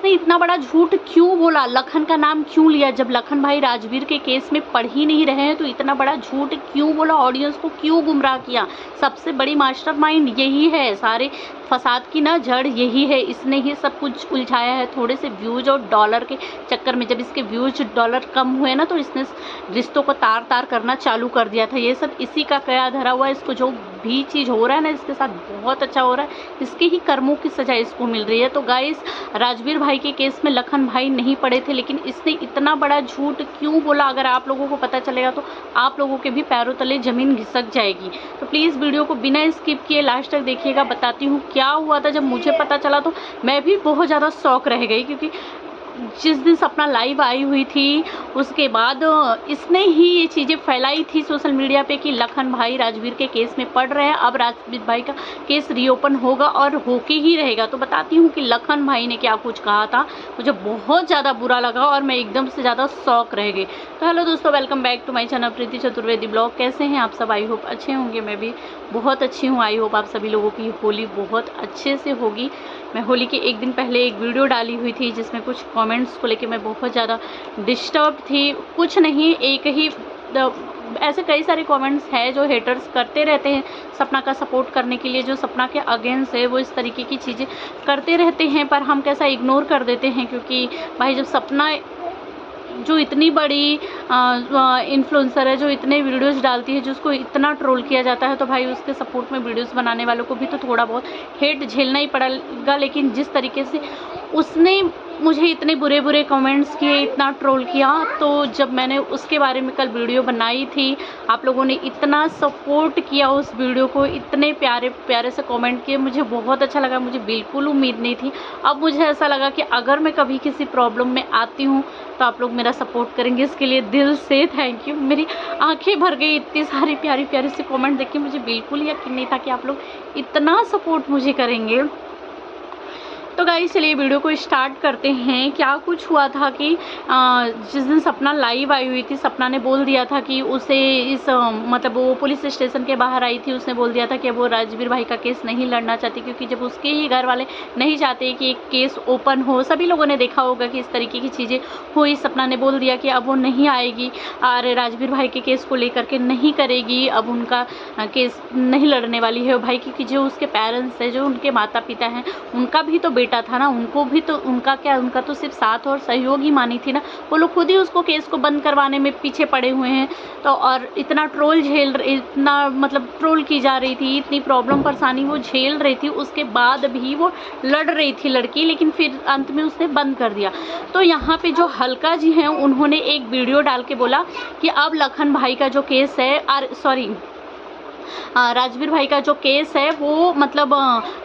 इसने इतना बड़ा झूठ क्यों बोला, लखन का नाम क्यों लिया, जब लखन भाई राजवीर के केस में पढ़ ही नहीं रहे हैं तो इतना बड़ा झूठ क्यों बोला, ऑडियंस को क्यों गुमराह किया। सबसे बड़ी मास्टरमाइंड यही है, सारे फसाद की ना जड़ यही है, इसने ही सब कुछ उलझाया है। थोड़े से व्यूज और डॉलर के चक्कर में जब इसके व्यूज डॉलर कम हुए ना तो इसने रिश्तों को तार तार करना चालू कर दिया था। ये सब इसी का कया धरा हुआ है। इसको जो भी चीज़ हो रहा है ना इसके साथ बहुत अच्छा हो रहा है, इसके ही कर्मों की सजा इसको मिल रही है। तो गाइस, राजवीर भाई के केस में लखन भाई नहीं पड़े थे, लेकिन इसने इतना बड़ा झूठ क्यों बोला, अगर आप लोगों को पता चलेगा तो आप लोगों के भी पैरों तले ज़मीन घिसक जाएगी। तो प्लीज़ वीडियो को बिना स्किप किए लास्ट तक देखिएगा। बताती हूँ क्या हुआ था। जब मुझे पता चला तो मैं भी बहुत ज़्यादा शॉक रह गई, क्योंकि जिस दिन सपना लाइव आई हुई थी उसके बाद इसने ही ये चीज़ें फैलाई थी सोशल मीडिया पे कि लखन भाई राजवीर के केस में पढ़ रहे हैं, अब राजवीर भाई का केस रीओपन होगा और होके ही रहेगा। तो बताती हूँ कि लखन भाई ने क्या कुछ कहा था, मुझे बहुत ज़्यादा बुरा लगा और मैं एकदम से ज़्यादा शॉक रह गई। तो हेलो दोस्तों, welcome back to my channel Preeti Chaturvedi blog. कैसे हैं आप सब? आई होप अच्छे होंगे, मैं भी बहुत अच्छी हूँ। आई होप आप सभी लोगों की होली बहुत अच्छे से होगी। मैं होली के एक दिन पहले एक वीडियो डाली हुई थी जिसमें कुछ कमेंट्स को लेके मैं बहुत ज़्यादा डिस्टर्ब थी। कुछ नहीं, एक ही ऐसे कई सारे कमेंट्स हैं जो हेटर्स करते रहते हैं सपना का सपोर्ट करने के लिए, जो सपना के अगेंस्ट है वो इस तरीके की चीज़ें करते रहते हैं, पर हम कैसा इग्नोर कर देते हैं। क्योंकि भाई जब सपना जो इतनी बड़ी इन्फ्लुएंसर है, जो इतने वीडियोस डालती है, जिसको इतना ट्रोल किया जाता है, तो भाई उसके सपोर्ट में वीडियोस बनाने वालों को भी तो थोड़ा बहुत हेट झेलना ही पड़ेगा। लेकिन जिस तरीके से उसने मुझे इतने बुरे बुरे कमेंट्स किए, इतना ट्रोल किया, तो जब मैंने उसके बारे में कल वीडियो बनाई थी, आप लोगों ने इतना सपोर्ट किया उस वीडियो को, इतने प्यारे प्यारे से कमेंट किए, मुझे बहुत अच्छा लगा। मुझे बिल्कुल उम्मीद नहीं थी। अब मुझे ऐसा लगा कि अगर मैं कभी किसी प्रॉब्लम में आती हूँ तो आप लोग मेरा सपोर्ट करेंगे, इसके लिए दिल से थैंक यू। मेरी आंखें भर गई इतनी सारी प्यारी प्यारी से कमेंट देख के, मुझे बिल्कुल यकीन नहीं था कि आप लोग इतना सपोर्ट मुझे करेंगे। तो गाइस चलिए वीडियो को स्टार्ट करते हैं। क्या कुछ हुआ था कि जिस दिन सपना लाइव आई हुई थी, सपना ने बोल दिया था कि उसे इस मतलब वो पुलिस स्टेशन के बाहर आई थी, उसने बोल दिया था कि वो राजवीर भाई का केस नहीं लड़ना चाहती, क्योंकि जब उसके ही घर वाले नहीं चाहते कि एक केस ओपन हो। सभी लोगों ने देखा होगा कि इस तरीके की चीज़ें हुई। सपना ने बोल दिया कि अब वो नहीं आएगी और राजवीर भाई के केस को लेकर के नहीं करेगी, अब उनका केस नहीं लड़ने वाली है भाई, क्योंकि जो उसके पेरेंट्स हैं, जो उनके माता पिता हैं, उनका भी तो बेटा था ना, उनको भी तो उनका तो सिर्फ साथ और सहयोग ही मानी थी ना। वो लोग खुद ही उसको केस को बंद करवाने में पीछे पड़े हुए हैं। तो और इतना ट्रोल की जा रही थी, इतनी प्रॉब्लम परेशानी वो झेल रही थी, उसके बाद भी वो लड़ रही थी लड़की, लेकिन फिर अंत में उसने बंद कर दिया। तो यहाँ पे जो हल्का जी हैं उन्होंने एक वीडियो डाल के बोला कि अब लखन भाई का जो केस है, राजवीर भाई का जो केस है वो मतलब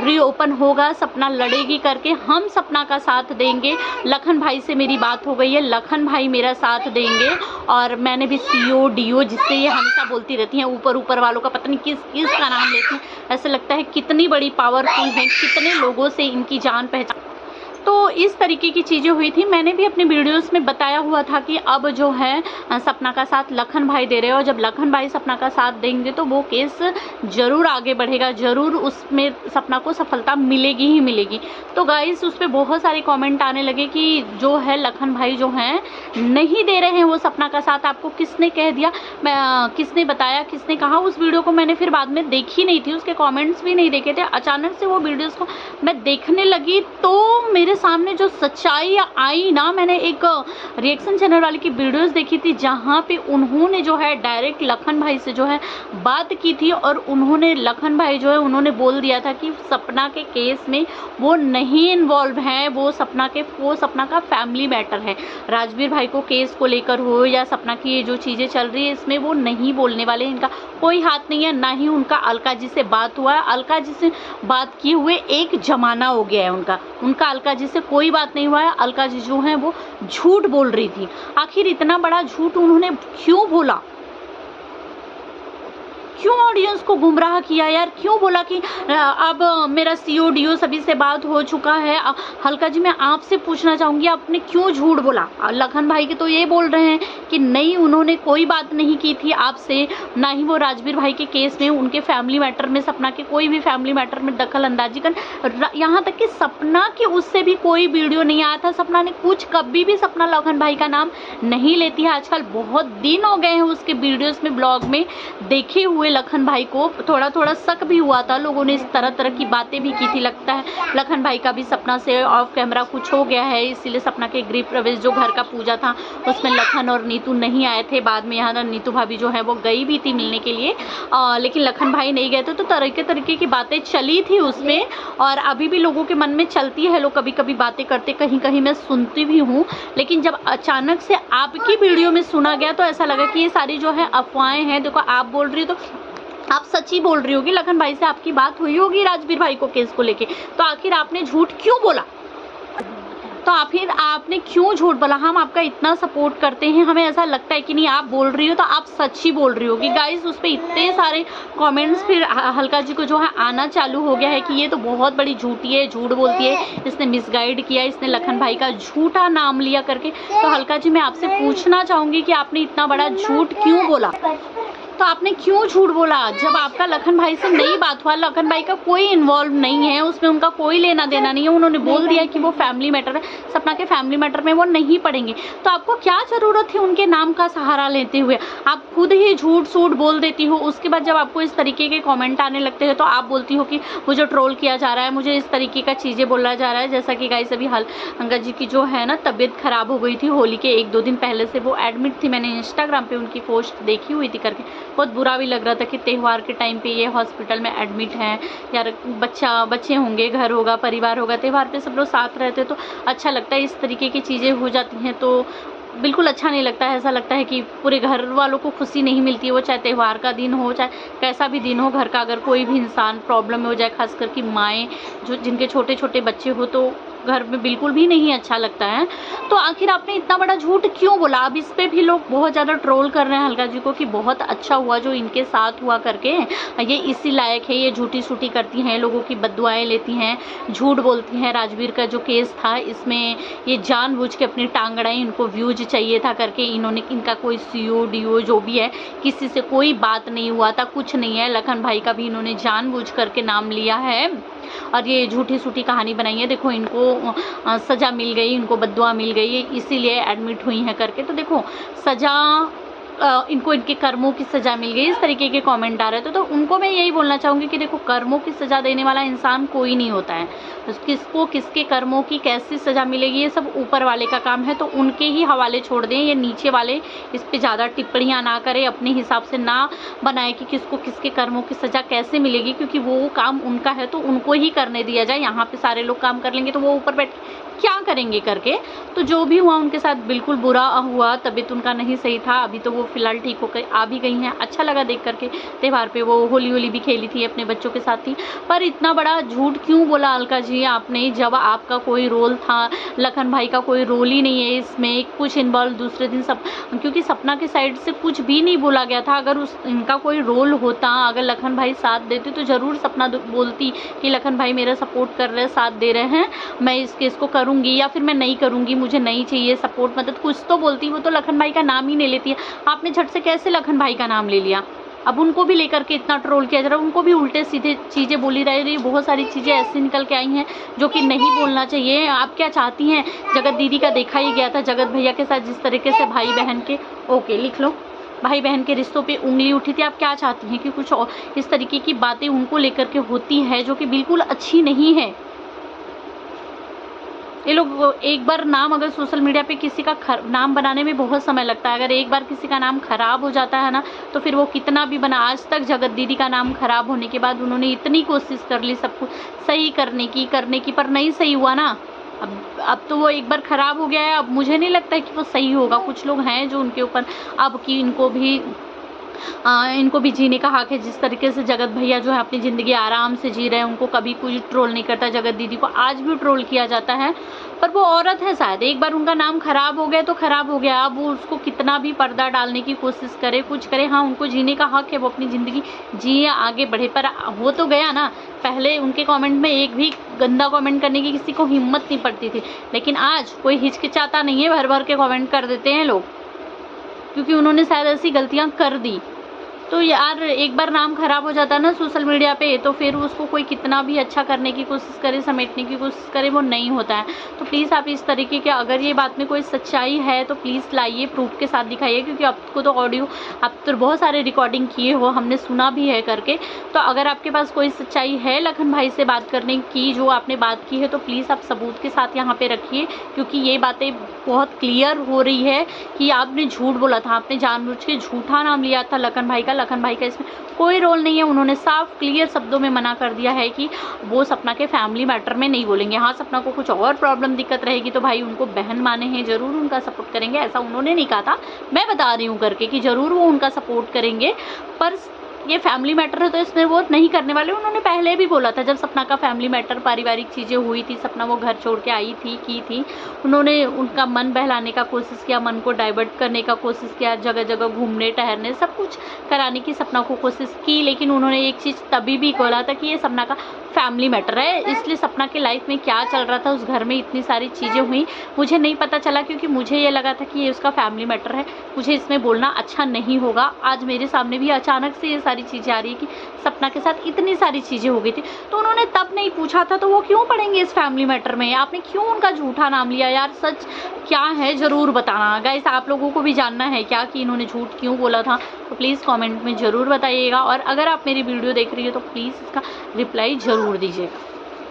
रीओपन होगा, सपना लड़ेगी करके, हम सपना का साथ देंगे। लखन भाई से मेरी बात हो गई है, लखन भाई मेरा साथ देंगे। और मैंने भी CO DO, जिससे ये हमेशा बोलती रहती हैं, ऊपर वालों का पता नहीं किस का नाम लेती हैं। ऐसा लगता है कितनी बड़ी पावरफुल है, कितने लोगों से इनकी जान पहचान। तो इस तरीके की चीज़ें हुई थी। मैंने भी अपने वीडियोस में बताया हुआ था कि अब जो है सपना का साथ लखन भाई दे रहे हैं, और जब लखन भाई सपना का साथ देंगे तो वो केस ज़रूर आगे बढ़ेगा, ज़रूर उसमें सपना को सफलता मिलेगी ही मिलेगी। तो गाइस उस पर बहुत सारे कमेंट आने लगे कि जो है लखन भाई जो हैं नहीं दे रहे हैं वो सपना का साथ। आपको किसने कह दिया, किसने बताया, किसने कहा? उस वीडियो को मैंने फिर बाद में देखी नहीं थी, उसके कॉमेंट्स भी नहीं देखे थे। अचानक से वो वीडियोज़ को मैं देखने लगी तो मेरे सामने जो सच्चाई आई ना, मैंने एक रिएक्शन चैनल वाले की वीडियोस देखी थी जहाँ पे उन्होंने जो है डायरेक्ट लखन भाई से जो है बात की थी, और उन्होंने लखन भाई जो है उन्होंने बोल दिया था कि सपना के केस में वो नहीं इन्वॉल्व हैं, वो सपना का फैमिली मैटर है। राजवीर भाई को केस को लेकर हो या सपना की ये जो चीज़ें चल रही है इसमें वो नहीं बोलने वाले, इनका कोई हाथ नहीं है, ना ही उनका अलका जी से बात हुआ है। अलका जी से बात किए हुए एक जमाना हो गया है उनका अलका जी से कोई बात नहीं हुआ है। अलका जी जो हैं वो झूठ बोल रही थी। आखिर इतना बड़ा झूठ उन्होंने क्यों बोला, क्यों ऑडियंस को गुमराह किया यार? क्यों बोला कि अब मेरा CO DO सभी से बात हो चुका है? हल्का जी मैं आपसे पूछना चाहूँगी, आपने क्यों झूठ बोला? लखन भाई के तो ये बोल रहे हैं कि नहीं, उन्होंने कोई बात नहीं की थी आपसे, ना ही वो राजवीर भाई के केस में, उनके फैमिली मैटर में, सपना के कोई भी फैमिली मैटर में दखल अंदाजी कर, यहाँ तक कि सपना की उससे भी कोई वीडियो नहीं आया था। सपना ने कुछ कभी भी सपना लखन भाई का नाम नहीं लेती है। आजकल बहुत दिन हो गए हैं उसके वीडियोस में, ब्लॉग में देखे हुए लखन भाई को थोड़ा थोड़ा शक भी हुआ था, लोगों ने इस तरह तरह की बातें भी की थी। लगता है लखन भाई का भी सपना से ऑफ कैमरा कुछ हो गया है, इसीलिए सपना के गृह प्रवेश जो घर का पूजा था उसमें लखन और नीतू नहीं आए थे। बाद में यहाँ नीतू भाभी जो है वो गई भी थी मिलने के लिए, लेकिन लखन भाई नहीं गए थे। तो तरीके की बातें चली थी उसमें, और अभी भी लोगों के मन में चलती है, लोग कभी कभी बातें करते, कहीं कहीं मैं सुनती भी हूँ। लेकिन जब अचानक से आपकी वीडियो में सुना गया तो ऐसा लगा कि ये सारी जो है अफवाहें हैं। देखो आप बोल रही हो तो आप सच्ची बोल रही होगी, लखन भाई से आपकी बात हुई होगी राजवीर भाई को केस को लेके, तो आखिर आपने झूठ क्यों बोला? तो आखिर आपने क्यों झूठ बोला? हम आपका इतना सपोर्ट करते हैं, हमें ऐसा लगता है कि नहीं आप बोल रही हो तो आप सच्ची बोल रही होगी। गाइस उस पर इतने सारे कमेंट्स फिर हल्का जी को जो है आना चालू हो गया है कि ये तो बहुत बड़ी झूठी है, झूठ बोलती है, इसने मिसगाइड किया, इसने लखन भाई का झूठा नाम लिया करके। तो हल्का जी मैं आपसे पूछना चाहूँगी कि आपने इतना बड़ा झूठ क्यों बोला? तो आपने क्यों झूठ बोला? जब आपका लखन भाई से नहीं बात हुआ, लखन भाई का कोई इन्वॉल्व नहीं है उसमें, उनका कोई लेना देना नहीं है, उन्होंने बोल दिया कि वो फैमिली मैटर है, सपना के फैमिली मैटर में वो नहीं पड़ेंगे, तो आपको क्या ज़रूरत है उनके नाम का सहारा लेते हुए? आप खुद ही झूठ सूठ बोल देती हो। उसके बाद जब आपको इस तरीके के कॉमेंट आने लगते हैं तो आप बोलती हो कि मुझे ट्रोल किया जा रहा है, मुझे इस तरीके का चीज़ें बोला जा रहा है। जैसा कि गाइस अभी अंगद जी की जो है ना तबीयत खराब हो गई थी, होली के 1-2 दिन पहले से वो एडमिट थी, मैंने इंस्टाग्राम पे उनकी पोस्ट देखी हुई थी करके, बहुत बुरा भी लग रहा था कि त्यौहार के टाइम पे ये हॉस्पिटल में एडमिट हैं। यार बच्चे होंगे, घर होगा, परिवार होगा, त्यौहार पे सब लोग साथ रहते तो अच्छा लगता है। इस तरीके की चीज़ें हो जाती हैं तो बिल्कुल अच्छा नहीं लगता है। ऐसा लगता है कि पूरे घर वालों को खुशी नहीं मिलती है, वो चाहे त्यौहार का दिन हो, चाहे कैसा भी दिन हो, घर का अगर कोई भी इंसान प्रॉब्लम में हो जाए, खास करके माएँ जो जिनके छोटे छोटे बच्चे हो, तो घर में बिल्कुल भी नहीं अच्छा लगता है। तो आखिर आपने इतना बड़ा झूठ क्यों बोला? अब इस पे भी लोग बहुत ज़्यादा ट्रोल कर रहे हैं हल्का जी को कि बहुत अच्छा हुआ जो इनके साथ हुआ करके, ये इसी लायक है, ये झूठी सूठी करती हैं, लोगों की बददुआएं लेती हैं, झूठ बोलती हैं। राजवीर का जो केस था इसमें ये जानबूझ के अपनी टांग अड़ाई, इनको व्यूज चाहिए था करके इन्होंने, इनका कोई सीओ डीओ जो भी है किसी से कोई बात नहीं हुआ था, कुछ नहीं है। लखन भाई का भी इन्होंने जानबूझ करके नाम लिया है और ये झूठी सूठी कहानी बनाई है। देखो इनको सज़ा मिल गई, इनको बद्दुआ मिल गई, इसीलिए एडमिट हुई हैं करके। तो देखो सज़ा इनको इनके कर्मों की सज़ा मिल गई, इस तरीके के कमेंट आ रहे थे। तो उनको मैं यही बोलना चाहूँगी कि देखो कर्मों की सज़ा देने वाला इंसान कोई नहीं होता है, तो किसको किसके कर्मों की कैसी सज़ा मिलेगी ये सब ऊपर वाले का काम है, तो उनके ही हवाले छोड़ दें। ये नीचे वाले इस पर ज़्यादा टिप्पणियाँ ना करें, अपने हिसाब से ना बनाए कि किसको किसके कर्मों की सज़ा कैसे मिलेगी, क्योंकि वो काम उनका है तो उनको ही करने दिया जाए। यहाँ पर सारे लोग काम कर लेंगे तो वो ऊपर बैठ क्या करेंगे करके। तो जो भी हुआ उनके साथ बिल्कुल बुरा हुआ, तबीयत उनका नहीं सही था, अभी तो वो फिलहाल ठीक होकर आ भी गई हैं। अच्छा लगा देख करके, त्यौहार पे वो होली भी खेली थी, अपने बच्चों के साथ थी। पर इतना बड़ा झूठ क्यों बोला अलका जी आपने, जब आपका कोई रोल था? लखन भाई का कोई रोल ही नहीं है इसमें, कुछ इन्वॉल्व दूसरे दिन सब, क्योंकि सपना के साइड से कुछ भी नहीं बोला गया था। अगर इनका कोई रोल होता, अगर लखन भाई साथ देते तो ज़रूर सपना बोलती कि लखन भाई मेरा सपोर्ट कर रहे हैं, साथ दे रहे हैं, मैं इस केस को करूँगी या फिर मैं नहीं करूँगी, मुझे नहीं चाहिए सपोर्ट, मदद, कुछ तो बोलती। वो तो लखन भाई का नाम ही नहीं लेती है। आपने झट से कैसे लखन भाई का नाम ले लिया? अब उनको भी लेकर के इतना ट्रोल किया जा रहा है, उनको भी उल्टे सीधे चीज़ें बोली रही, बहुत सारी चीज़ें ऐसी निकल के आई हैं जो कि नहीं बोलना चाहिए। आप क्या चाहती हैं? जगत दीदी का देखा ही गया था, जगत भैया के साथ जिस तरीके से भाई बहन के, ओके लिख लो, भाई बहन के रिश्तों पे उंगली उठी थी। आप क्या चाहती हैं कि कुछ और इस तरीके की बातें उनको लेकर के होती है जो कि बिल्कुल अच्छी नहीं है। ये लोग एक बार नाम, अगर सोशल मीडिया पे किसी का नाम बनाने में बहुत समय लगता है, अगर एक बार किसी का नाम खराब हो जाता है ना तो फिर वो कितना भी बना। आज तक जगत दीदी का नाम खराब होने के बाद उन्होंने इतनी कोशिश कर ली सब कुछ सही करने की, पर नहीं सही हुआ ना। अब तो वो एक बार खराब हो गया है, अब मुझे नहीं लगता है कि वो सही होगा। कुछ लोग हैं जो उनके ऊपर अब कि इनको भी जीने का हक है। जिस तरीके से जगत भैया जो है अपनी ज़िंदगी आराम से जी रहे हैं, उनको कभी कोई ट्रोल नहीं करता। जगत दीदी को आज भी ट्रोल किया जाता है, पर वो औरत है शायद, एक बार उनका नाम खराब हो गया तो खराब हो गया। अब वो उसको कितना भी पर्दा डालने की कोशिश करे, कुछ करे, हाँ उनको जीने का हक है, वो अपनी ज़िंदगी जिए, आगे बढ़े। पर हो तो गया ना। पहले उनके कमेंट में एक भी गंदा कमेंट करने की किसी को हिम्मत नहीं पड़ती थी, लेकिन आज कोई हिचकिचाता नहीं है, भर भर के कमेंट कर देते हैं लोग। क्योंकि उन्होंने शायद ऐसी गलतियाँ कर दी। तो यार एक बार नाम ख़राब हो जाता है ना सोशल मीडिया पे, तो फिर उसको कोई कितना भी अच्छा करने की कोशिश करे, समेटने की कोशिश करे, वो नहीं होता है। तो प्लीज़ आप इस तरीके के, अगर ये बात में कोई सच्चाई है तो प्लीज़ लाइए, प्रूफ के साथ दिखाइए, क्योंकि आपको तो ऑडियो, आप तो बहुत सारे रिकॉर्डिंग किए हो, हमने सुना भी है करके। तो अगर आपके पास कोई सच्चाई है लखन भाई से बात करने की, जो आपने बात की है, तो प्लीज़ आप सबूत के साथ यहाँ पे रखिए, क्योंकि ये बातें बहुत क्लियर हो रही है कि आपने झूठ बोला था, आपने जानबूझ के झूठा नाम लिया था लखन भाई का। लखन भाई का इसमें कोई रोल नहीं है। उन्होंने साफ क्लियर शब्दों में मना कर दिया है कि वो सपना के फैमिली मैटर में नहीं बोलेंगे। हाँ, सपना को कुछ और प्रॉब्लम दिक्कत रहेगी तो भाई उनको बहन माने हैं, ज़रूर उनका सपोर्ट करेंगे, ऐसा उन्होंने नहीं कहा था, मैं बता रही हूँ करके कि ज़रूर वो उनका सपोर्ट करेंगे, पर ये फैमिली मैटर है तो इसमें वो नहीं करने वाले। उन्होंने पहले भी बोला था, जब सपना का फैमिली मैटर, पारिवारिक चीज़ें हुई थी, सपना वो घर छोड़ के आई थी, की थी, उन्होंने उनका मन बहलाने का कोशिश किया, मन को डाइवर्ट करने का कोशिश किया, जगह जगह घूमने टहलने सब कुछ कराने की सपना को कोशिश की, लेकिन उन्होंने एक चीज़ तभी भी बोला था कि ये सपना का फैमिली मैटर है, इसलिए सपना के लाइफ में क्या चल रहा था, उस घर में इतनी सारी चीज़ें हुई, मुझे नहीं पता चला, क्योंकि मुझे ये लगा था कि ये उसका फैमिली मैटर है, मुझे इसमें बोलना अच्छा नहीं होगा। आज मेरे सामने भी अचानक से ये सारी चीज़ें आ रही है कि सपना के साथ इतनी सारी चीज़ें हो गई थी, तो उन्होंने तब नहीं पूछा था, तो वो क्यों पड़ेंगे इस फैमिली मैटर में? आपने क्यों उनका झूठा नाम लिया? यार सच क्या है ज़रूर बताना गाइस, आप लोगों को भी जानना है क्या कि इन्होंने झूठ क्यों बोला था, तो प्लीज़ कमेंट में ज़रूर बताइएगा। और अगर आप मेरी वीडियो देख रही हो तो प्लीज़ इसका रिप्लाई ज़रूर दीजिएगा।